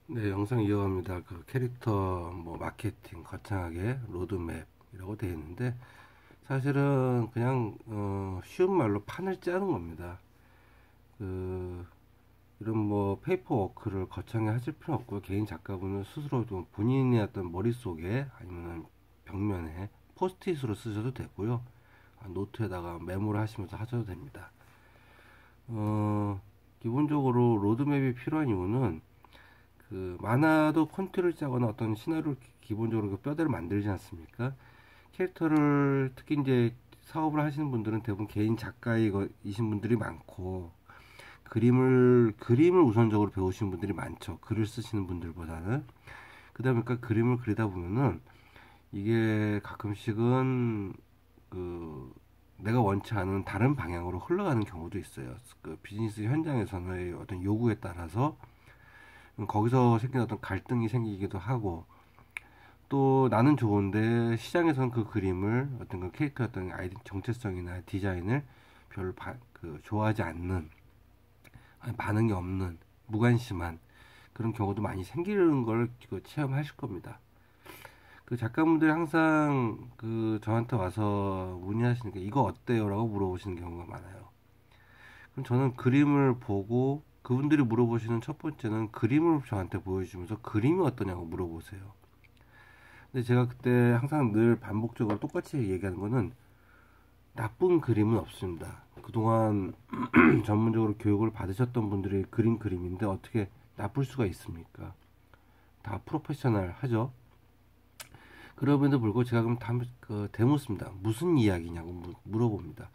네, 영상 이어갑니다. 그 캐릭터 뭐 마케팅 거창하게 로드맵이라고 되어 있는데 사실은 그냥 쉬운 말로 판을 짜는 겁니다. 그 이런 뭐 페이퍼워크를 거창하게 하실 필요 없고 개인 작가분은 스스로 좀 본인의 어떤 머릿속에 아니면 벽면에 포스트잇으로 쓰셔도 되고요. 노트에다가 메모를 하시면서 하셔도 됩니다. 기본적으로 로드맵이 필요한 이유는 그 만화도 콘티를 짜거나 어떤 시나리오를 기본적으로 그 뼈대를 만들지 않습니까? 캐릭터를 특히 이제 사업을 하시는 분들은 대부분 개인 작가이신 분들이 많고 그림을 우선적으로 배우시는 분들이 많죠. 글을 쓰시는 분들보다는. 그러다 보니까 그림을 그리다 보면은 이게 가끔씩은 그 내가 원치 않은 다른 방향으로 흘러가는 경우도 있어요. 그 비즈니스 현장에서의 어떤 요구에 따라서 거기서 생긴 어떤 갈등이 생기기도 하고 또 나는 좋은데 시장에서는 그 그림을 어떤 그 캐릭터 어떤 아이디 정체성이나 디자인을 별로 좋아하지 않는 반응이 없는 무관심한 그런 경우도 많이 생기는 걸 체험하실 겁니다. 그 작가분들이 항상 그 저한테 와서 문의하시는 게 이거 어때요라고 물어보시는 경우가 많아요. 그럼 저는 그림을 보고 그분들이 물어보시는 첫 번째는 그림을 저한테 보여주면서 그림이 어떠냐고 물어보세요. 근데 제가 그때 항상 늘 반복적으로 똑같이 얘기하는 거는 나쁜 그림은 없습니다. 그동안 전문적으로 교육을 받으셨던 분들이 그린 그림인데 어떻게 나쁠 수가 있습니까? 다 프로페셔널 하죠. 그럼에도 불구하고 제가 그럼 대묻습니다. 무슨 이야기냐고 물어봅니다.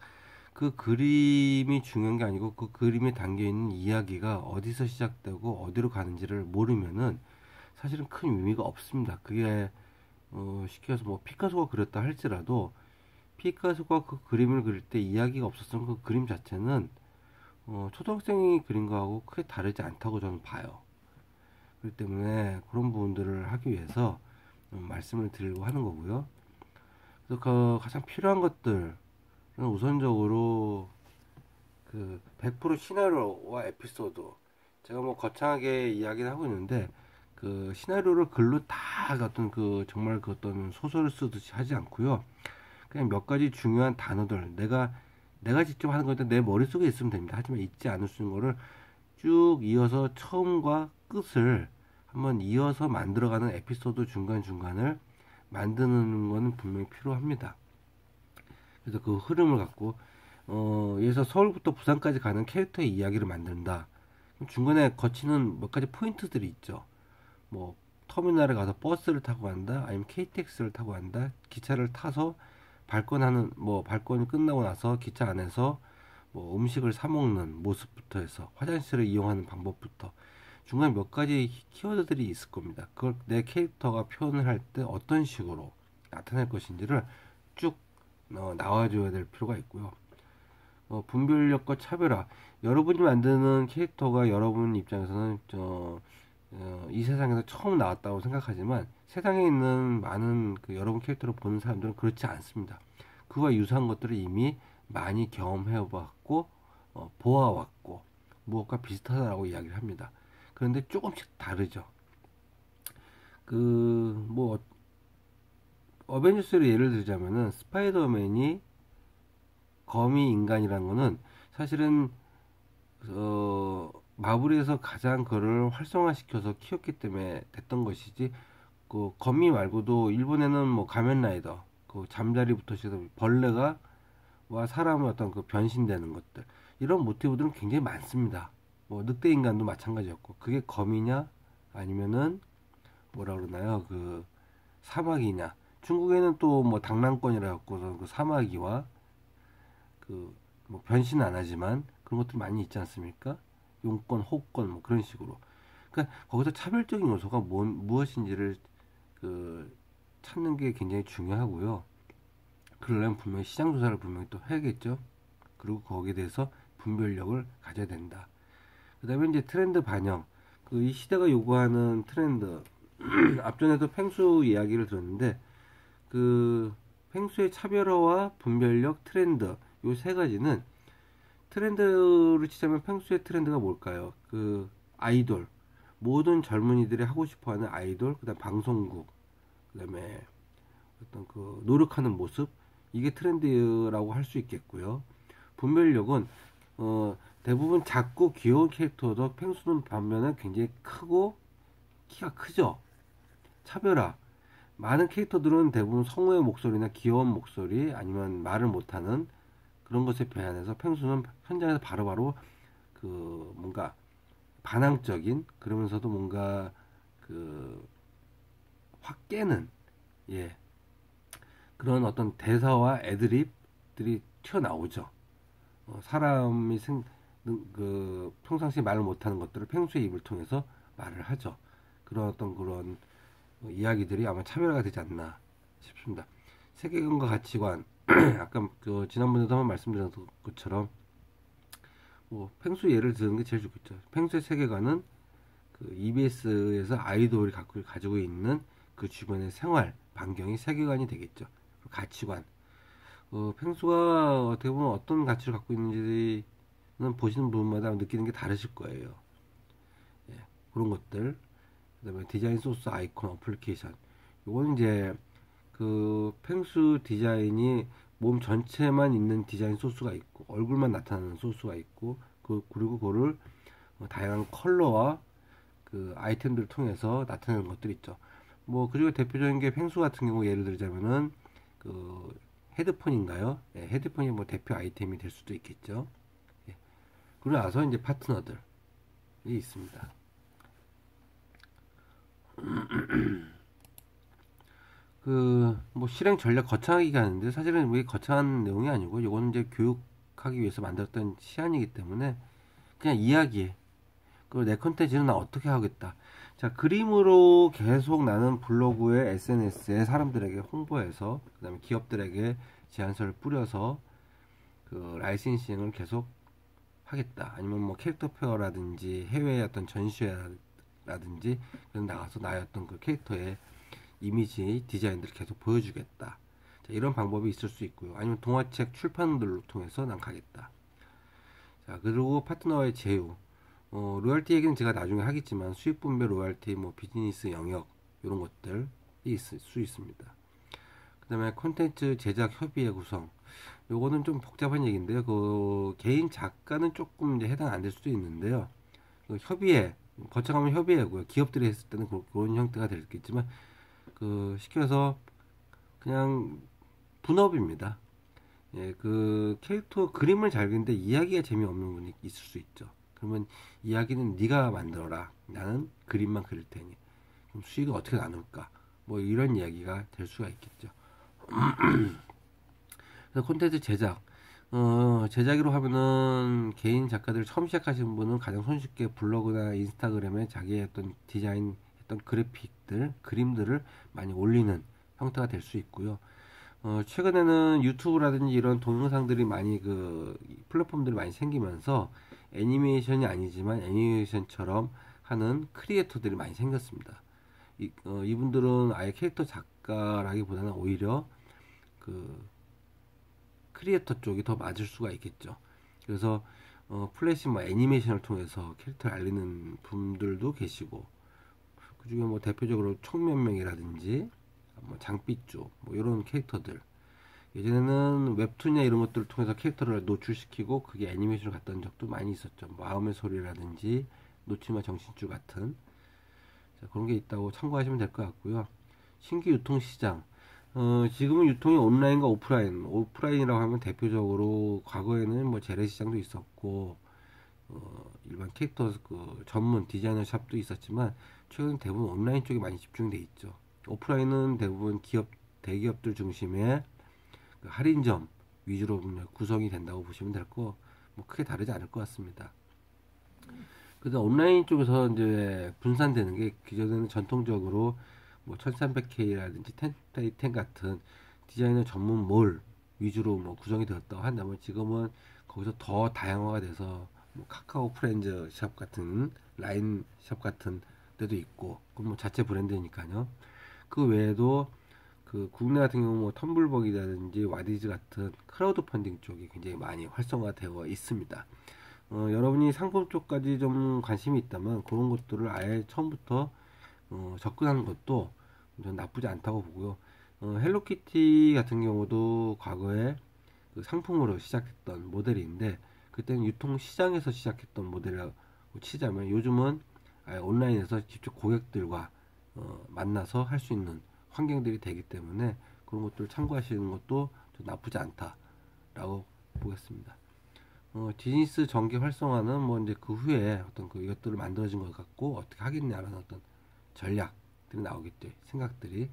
그 그림이 중요한 게 아니고 그 그림에 담겨 있는 이야기가 어디서 시작되고 어디로 가는지를 모르면은 사실은 큰 의미가 없습니다. 그게 쉽게 해서 뭐 피카소가 그렸다 할지라도 피카소가 그 그림을 그릴 때 이야기가 없었으면 그 그림 자체는 초등학생이 그린 거하고 크게 다르지 않다고 저는 봐요. 그렇기 때문에 그런 부분들을 하기 위해서 말씀을 드리려고 하는 거고요. 그래서 그 가장 필요한 것들은 우선적으로 그 100% 시나리오와 에피소드. 제가 뭐 거창하게 이야기를 하고 있는데 그 시나리오를 글로 다 어떤 그 정말 그 어떤 소설을 쓰듯이 하지 않고요. 그냥 몇 가지 중요한 단어들 내가 직접 하는 건데 내 머릿속에 있으면 됩니다. 하지만 있지 않을 수 있는 거를 쭉 이어서 처음과 끝을 한번 이어서 만들어가는 에피소드 중간중간을 만드는 거는 분명히 필요합니다. 그래서 그 흐름을 갖고 예를 들어서 서울부터 부산까지 가는 캐릭터의 이야기를 만든다. 그럼 중간에 거치는 몇 가지 포인트들이 있죠. 뭐 터미널에 가서 버스를 타고 간다, 아니면 KTX를 타고 간다, 기차를 타서 발권이 끝나고 나서 기차 안에서 뭐 음식을 사 먹는 모습부터 해서 화장실을 이용하는 방법부터 중간에 몇 가지 키워드들이 있을 겁니다. 그걸 내 캐릭터가 표현을 할 때 어떤 식으로 나타낼 것인지를 쭉 나와줘야 될 필요가 있고요. 분별력과 차별화. 여러분이 만드는 캐릭터가 여러분 입장에서는 이 세상에서 처음 나왔다고 생각하지만 세상에 있는 많은 그 여러분 캐릭터를 보는 사람들은 그렇지 않습니다. 그와 유사한 것들을 이미 많이 경험해봤고 보아왔고 무엇과 비슷하다고 이야기를 합니다. 그런데 조금씩 다르죠. 뭐 어벤져스를 예를 들자면은 스파이더맨이 거미 인간이라는 거는 사실은 마블에서 가장 그를 활성화시켜서 키웠기 때문에 됐던 것이지 그 거미 말고도 일본에는 뭐 가면라이더 그 잠자리부터 시작해서 벌레가 와 사람의 어떤 그 변신되는 것들 이런 모티브들은 굉장히 많습니다. 뭐 늑대 인간도 마찬가지였고 그게 거미냐 아니면은 뭐라 그러나요 그 사마귀냐 중국에는 또 뭐 당랑권이라 갖고서 그 사마귀와 그 뭐 변신 안 하지만 그런 것들 많이 있지 않습니까? 용권, 호권 뭐 그런 식으로. 그러니까 거기서 차별적인 요소가 무엇인지를 그 찾는 게 굉장히 중요하고요. 그러려면 분명히 시장 조사를 분명히 또 해야겠죠. 그리고 거기에 대해서 분별력을 가져야 된다. 그다음에 이제 트렌드 반영. 그 이 시대가 요구하는 트렌드. 앞전에도 펭수 이야기를 들었는데 그 펭수의 차별화와 분별력, 트렌드 요 세 가지는 트렌드를 치자면 펭수의 트렌드가 뭘까요? 그 아이돌 모든 젊은이들이 하고 싶어하는 아이돌, 그다음 방송국, 그다음에 어떤 그 노력하는 모습, 이게 트렌드라고 할 수 있겠고요. 분별력은 대부분 작고 귀여운 캐릭터도 펭수는 반면에 굉장히 크고 키가 크죠. 차별화. 많은 캐릭터들은 대부분 성우의 목소리나 귀여운 목소리 아니면 말을 못하는 그런 것에 비한해서 펭수는 현장에서 바로바로 그 뭔가 반항적인 그러면서도 뭔가 그 확 깨는 예 그런 어떤 대사와 애드립들이 튀어나오죠. 사람이 평상시에 말을 못하는 것들을 펭수의 입을 통해서 말을 하죠. 그런 어떤 그런 이야기들이 아마 차별화가 되지 않나 싶습니다. 세계관과 가치관, 아까 그 지난번에도 한번 말씀드린 것처럼 뭐 펭수 예를 드는 게 제일 좋겠죠. 펭수의 세계관은 그 EBS에서 아이돌이 가지고 있는 그 주변의 생활 반경이 세계관이 되겠죠. 가치관. 펭수가 어떻게 보면 어떤 가치를 갖고 있는지는 보시는 분마다 느끼는 게 다르실 거예요. 예, 그런 것들. 그다음에 디자인 소스 아이콘 어플리케이션. 요거는 이제 그 펭수 디자인이 몸 전체만 있는 디자인 소스가 있고 얼굴만 나타나는 소스가 있고 그리고 그거를 다양한 컬러와 그 아이템들을 통해서 나타내는 것들이 있죠. 뭐 그리고 대표적인 게 펭수 같은 경우 예를 들자면은 그 헤드폰인가요? 예, 헤드폰이 뭐 대표 아이템이 될 수도 있겠죠. 예. 그러고 나서 이제 파트너들이 있습니다. 그 뭐 실행 전략 거창하기가 하는데 사실은 왜 거창한 내용이 아니고 이거는 이제 교육하기 위해서 만들었던 시안이기 때문에 그냥 이야기해. 그리고 내 컨텐츠는 나 어떻게 하겠다. 자, 그림으로 계속 나는 블로그에 SNS에 사람들에게 홍보해서 그다음에 기업들에게 제안서를 뿌려서 그 라이센싱을 계속 하겠다. 아니면 뭐 캐릭터 페어라든지 해외의 어떤 전시회라든지 그런 나가서 나의 어떤 그 캐릭터의 이미지 디자인들을 계속 보여주겠다. 자, 이런 방법이 있을 수 있고요. 아니면 동화책 출판들을 통해서 난 가겠다. 자, 그리고 파트너의 제휴. 로열티 얘기는 제가 나중에 하겠지만 수익 분배 로열티, 뭐 비즈니스 영역 이런 것들이 있을 수 있습니다. 그다음에 콘텐츠 제작 협의회 구성. 요거는 좀 복잡한 얘기인데요. 그 개인 작가는 조금 이제 해당 안 될 수도 있는데요. 그 협의회 거쳐가면 협의회고요. 기업들이 했을 때는 그런 형태가 되겠지만 그 시켜서 그냥 분업입니다. 예, 그 캐릭터 그림을 잘 그리는데 이야기가 재미없는 분이 있을 수 있죠. 그러면 이야기는 네가 만들어라. 나는 그림만 그릴 테니. 그럼 수익을 어떻게 나눌까? 뭐 이런 이야기가 될 수가 있겠죠. 그래서 콘텐츠 제작. 제작으로 하면은 개인 작가들 처음 시작하시는 분은 가장 손쉽게 블로그나 인스타그램에 자기의 어떤 디자인 했던 그래픽들, 그림들을 많이 올리는 형태가 될 수 있고요. 최근에는 유튜브라든지 이런 동영상들이 많이 그 플랫폼들이 많이 생기면서 애니메이션이 아니지만 애니메이션처럼 하는 크리에이터들이 많이 생겼습니다. 이분들은 아예 캐릭터 작가라기보다는 오히려 그 크리에이터 쪽이 더 맞을 수가 있겠죠. 그래서 플래시 뭐 애니메이션을 통해서 캐릭터를 알리는 분들도 계시고 그중에 뭐 대표적으로 총면명이라든지 뭐 장삐쭈 뭐 이런 캐릭터들 예전에는 웹툰이나 이런 것들을 통해서 캐릭터를 노출시키고 그게 애니메이션을 갔던 적도 많이 있었죠. 뭐 마음의 소리라든지 놓치마 정신줄 같은 자, 그런 게 있다고 참고하시면 될 것 같고요. 신규 유통시장 지금은 유통이 온라인과 오프라인이라고 하면 대표적으로 과거에는 뭐 재래시장도 있었고 일반 캐릭터 그 전문 디자이너 샵도 있었지만 최근 대부분 온라인 쪽에 많이 집중돼 있죠. 오프라인은 대부분 대기업들 중심의 그 할인점 위주로 구성이 된다고 보시면 될 거, 뭐 크게 다르지 않을 것 같습니다. 그래서 온라인 쪽에서 이제 분산되는 게 기존에는 전통적으로 뭐 1300K라든지 텐테이텐 같은 디자이너 전문 몰 위주로 뭐 구성이 되었다고 한다면 지금은 거기서 더 다양화가 돼서 뭐 카카오 프렌즈 샵 같은 라인 샵 같은 데도 있고 그건 뭐 자체 브랜드니까요. 그 외에도 그 국내 같은 경우 뭐 텀블벅이라든지 와디즈 같은 크라우드 펀딩 쪽이 굉장히 많이 활성화되어 있습니다. 여러분이 상품 쪽까지 좀 관심이 있다면 그런 것들을 아예 처음부터 접근하는 것도 전 나쁘지 않다고 보고요. 헬로키티 같은 경우도 과거에 그 상품으로 시작했던 모델인데 그때는 유통 시장에서 시작했던 모델이라고 치자면 요즘은 아예 온라인에서 직접 고객들과 만나서 할 수 있는 환경들이 되기 때문에 그런 것들을 참고하시는 것도 좀 나쁘지 않다라고 보겠습니다. 비즈니스 전개 활성화는 뭐 이제 그 후에 어떤 그 이것들을 만들어진 것 같고 어떻게 하겠냐라는 어떤 전략들이 나오겠죠. 생각들이.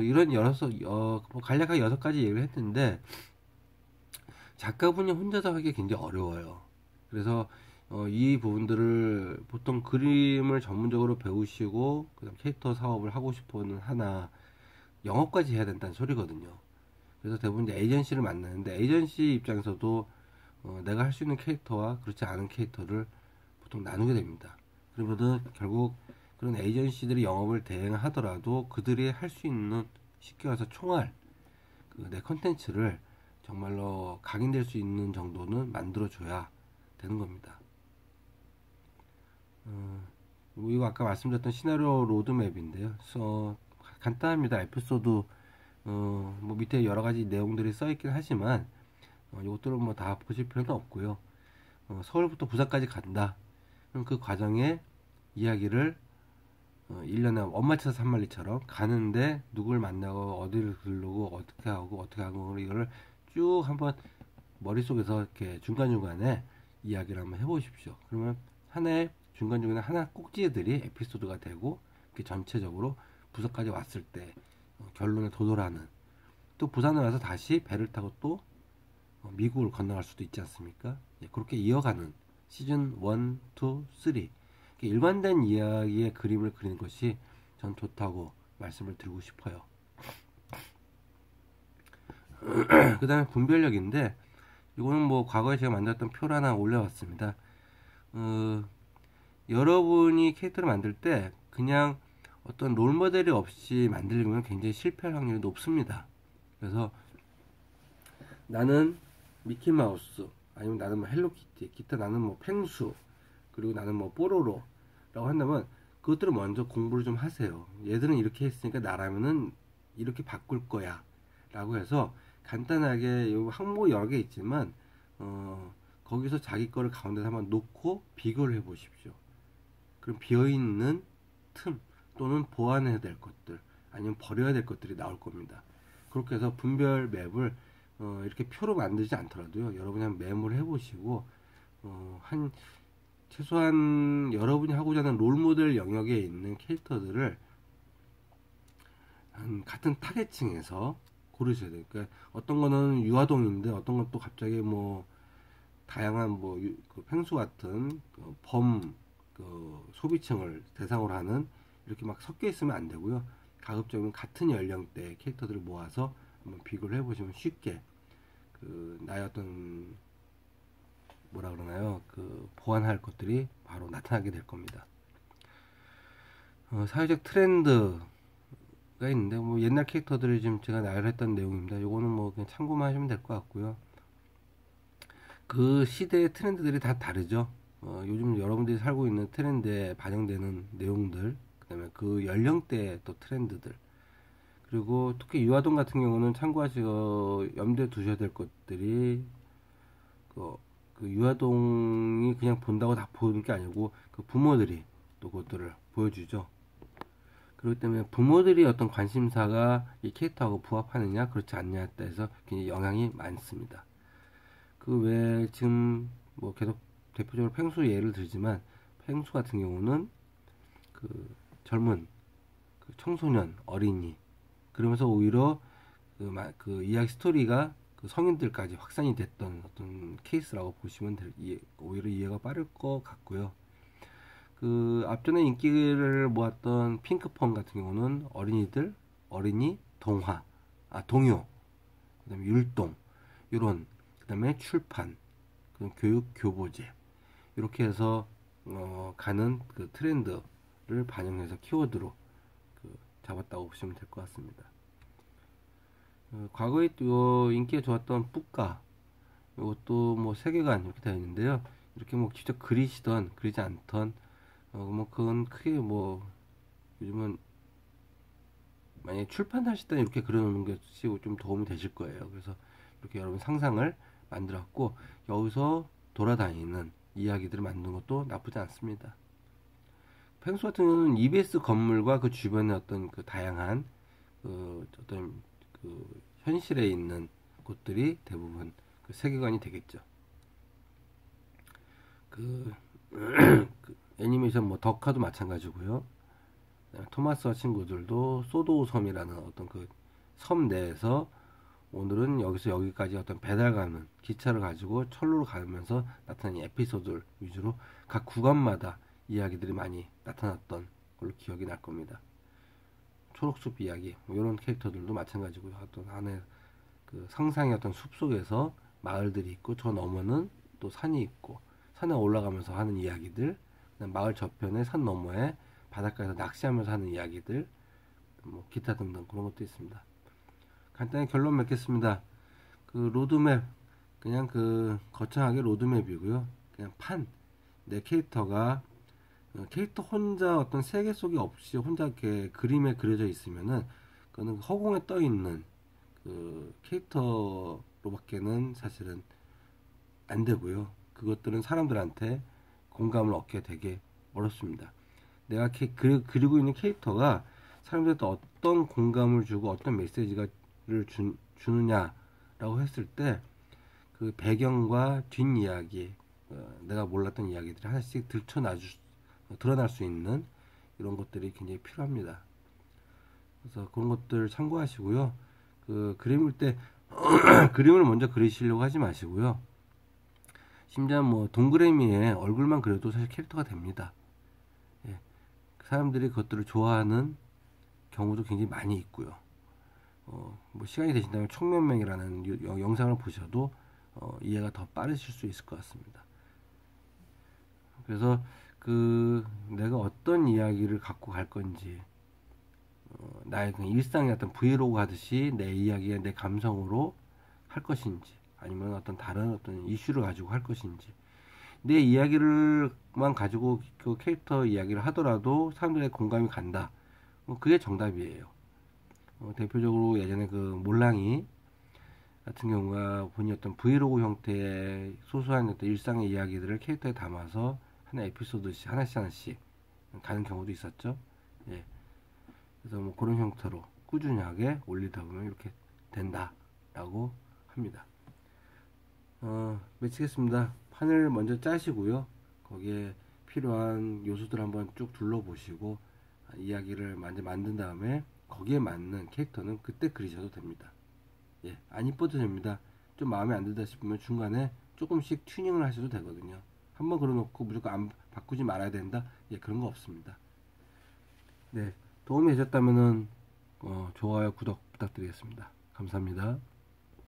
이런 뭐 간략하게 6가지 얘기를 했는데 작가분이 혼자서 하기 굉장히 어려워요. 그래서 이 부분들을 보통 그림을 전문적으로 배우시고 그다음 캐릭터 사업을 하고 싶어는 하나 영업까지 해야 된다는 소리거든요. 그래서 대부분 이제 에이전시를 만나는데 에이전시 입장에서도 내가 할 수 있는 캐릭터와 그렇지 않은 캐릭터를 보통 나누게 됩니다. 그러면은 결국 그런 에이전시들이 영업을 대행하더라도 그들이 할 수 있는 쉽게 말해서 총알 내 컨텐츠를 정말로 각인될 수 있는 정도는 만들어줘야 되는 겁니다. 이거 아까 말씀드렸던 시나리오 로드맵인데요. 간단합니다. 에피소드 뭐 밑에 여러 가지 내용들이 써 있긴 하지만 이것들은 뭐 다 보실 필요는 없고요. 서울부터 부산까지 간다. 그럼 그 과정에 이야기를 1년에 엄마차 산말리처럼 가는데 누굴 만나고 어디를 들르고 어떻게 하고 이거를 쭉 한번 머릿속에서 이렇게 중간중간에 이야기를 한번 해보십시오. 그러면 하나의 중간중간에 하나 꼭지들이 에피소드가 되고 이렇게 전체적으로 부산까지 왔을 때 결론에 도달하는 또 부산에 와서 다시 배를 타고 또 미국을 건너갈 수도 있지 않습니까? 예, 그렇게 이어가는 시즌 1, 2, 3 일관된 이야기의 그림을 그리는 것이 전 좋다고 말씀을 드리고 싶어요. 그 다음에 분별력인데 이거는 뭐 과거에 제가 만들었던 표를 하나 올려왔습니다. 여러분이 캐릭터를 만들 때 그냥 어떤 롤모델이 없이 만들면 굉장히 실패할 확률이 높습니다. 그래서 나는 미키마우스 아니면 나는 뭐 헬로키티 기타 나는 뭐 펭수 그리고 나는 뭐 뽀로로 라고 한다면 그것들을 먼저 공부를 좀 하세요. 얘들은 이렇게 했으니까 나라면은 이렇게 바꿀 거야 라고 해서 간단하게 항목 여러 개 있지만 거기서 자기 거를 가운데 한번 놓고 비교를 해 보십시오. 그럼 비어있는 틈 또는 보완해야 될 것들 아니면 버려야 될 것들이 나올 겁니다. 그렇게 해서 분별 맵을 이렇게 표로 만들지 않더라도요. 여러분이 한번 메모를 해보시고 한 최소한 여러분이 하고자 하는 롤모델 영역에 있는 캐릭터들을 같은 타겟층에서 고르셔야 돼요. 그러니까 어떤 거는 유아동인데 어떤 것도 갑자기 뭐 다양한 그 펭수 같은 그 소비층을 대상으로 하는 이렇게 막 섞여 있으면 안 되고요. 가급적이면 같은 연령대 캐릭터들을 모아서 한번 비교를 해보시면 쉽게 그 나의 어떤 뭐라 그러나요? 그 보완할 것들이 바로 나타나게 될 겁니다. 사회적 트렌드가 있는데 뭐 옛날 캐릭터들을 지금 제가 나열했던 내용입니다. 요거는 뭐 그냥 참고만 하시면 될 것 같고요. 그 시대의 트렌드들이 다 다르죠. 요즘 여러분들이 살고 있는 트렌드에 반영되는 내용들, 그다음에 그 연령대의 또 트렌드들, 그리고 특히 유아동 같은 경우는 참고하시고 염두에 두셔야 될 것들이 그 유아동이 그냥 본다고 다 보는 게 아니고 그 부모들이 또 그것들을 보여주죠. 그렇기 때문에 부모들이 어떤 관심사가 이 캐릭터하고 부합하느냐 그렇지 않느냐에 따라서 굉장히 영향이 많습니다. 그 외에 지금 뭐 계속 대표적으로 펭수 예를 들지만 펭수 같은 경우는 그 젊은 그 청소년 어린이 그러면서 오히려 그 이야기 스토리가 그 성인들까지 확산이 됐던 어떤 케이스라고 보시면 오히려 이해가 빠를 것 같고요. 그 앞전에 인기를 모았던 핑크퐁 같은 경우는 어린이 동화, 동요, 그다음에 율동 이런 그다음에 출판, 교육 교보제 이렇게 해서 가는 그 트렌드를 반영해서 키워드로 잡았다고 보시면 될 것 같습니다. 과거에 또 인기가 좋았던 뿌까 이것도 뭐 세계관 이렇게 되어 있는데요. 이렇게 뭐 직접 그리시던 그리지 않던 뭐 그건 크게 뭐 요즘은 만약에 출판하실 때는 이렇게 그려놓는 것이 좀 도움이 되실 거예요. 그래서 이렇게 여러분 상상을 만들었고 여기서 돌아다니는 이야기들을 만드는 것도 나쁘지 않습니다. 펭수 같은 경우는 EBS 건물과 그 주변의 어떤 그 다양한 그 어떤 그 현실에 있는 곳들이 대부분 그 세계관이 되겠죠. 그, 그 애니메이션 뭐 덕화도 마찬가지고요. 토마스와 친구들도 소도 섬이라는 어떤 그 섬 내에서 오늘은 여기서 여기까지 어떤 배달 가는 기차를 가지고 철로로 가면서 나타나는 에피소드 위주로 각 구간마다 이야기들이 많이 나타났던 걸로 기억이 날 겁니다. 초록숲 이야기 뭐 이런 캐릭터들도 마찬가지고요. 어떤 안에 그 상상의 어떤 숲 속에서 마을들이 있고 저 너머는 또 산이 있고 산에 올라가면서 하는 이야기들, 마을 저편에 산 너머에 바닷가에서 낚시하면서 하는 이야기들, 뭐 기타 등등 그런 것도 있습니다. 간단히 결론 맺겠습니다. 그 로드맵 그냥 그 거창하게 로드맵이고요. 그냥 내 캐릭터가 캐릭터 혼자 어떤 세계 속에 없이 혼자 이렇게 그림에 그려져 있으면은 그거는 허공에 떠 있는 그 캐릭터로밖에는 사실은 안 되고요. 그것들은 사람들한테 공감을 얻게 되게 어렵습니다. 내가 그리고 있는 캐릭터가 사람들한테 어떤 공감을 주고 어떤 메시지를 주느냐라고 했을 때 그 배경과 뒷이야기, 내가 몰랐던 이야기들이 하나씩 드러날 수 있는 이런 것들이 굉장히 필요합니다. 그래서 그런 것들 참고하시고요. 그 그림을 때 그림을 먼저 그리시려고 하지 마시고요. 심지어 뭐 동그라미에 얼굴만 그려도 사실 캐릭터가 됩니다. 예, 사람들이 그것들을 좋아하는 경우도 굉장히 많이 있고요. 뭐 시간이 되신다면 총면맹이라는 영상을 보셔도 이해가 더 빠르실 수 있을 것 같습니다. 그래서 그 내가 어떤 이야기를 갖고 갈 건지 나의 그 일상의 어떤 브이로그 하듯이 내 이야기에 내 감성으로 할 것인지 아니면 어떤 다른 어떤 이슈를 가지고 할 것인지 내 이야기를만 가지고 그 캐릭터 이야기를 하더라도 사람들의 공감이 간다. 그게 정답이에요. 대표적으로 예전에 그 몰랑이 같은 경우가 본인 어떤 브이로그 형태의 소소한 어떤 일상의 이야기들을 캐릭터에 담아서 하나 에피소드씩 하나씩 가는 경우도 있었죠. 예. 그래서 뭐 그런 형태로 꾸준하게 올리다 보면 이렇게 된다라고 합니다. 마치겠습니다. 판을 먼저 짜시고요. 거기에 필요한 요소들 한번 쭉 둘러보시고 이야기를 먼저 만든 다음에 거기에 맞는 캐릭터는 그때 그리셔도 됩니다. 예, 안 이뻐도 됩니다. 좀 마음에 안 들다 싶으면 중간에 조금씩 튜닝을 하셔도 되거든요. 한번 그려놓고 무조건 안 바꾸지 말아야 된다. 예, 그런 거 없습니다. 네, 도움이 되셨다면은 좋아요, 구독 부탁드리겠습니다. 감사합니다.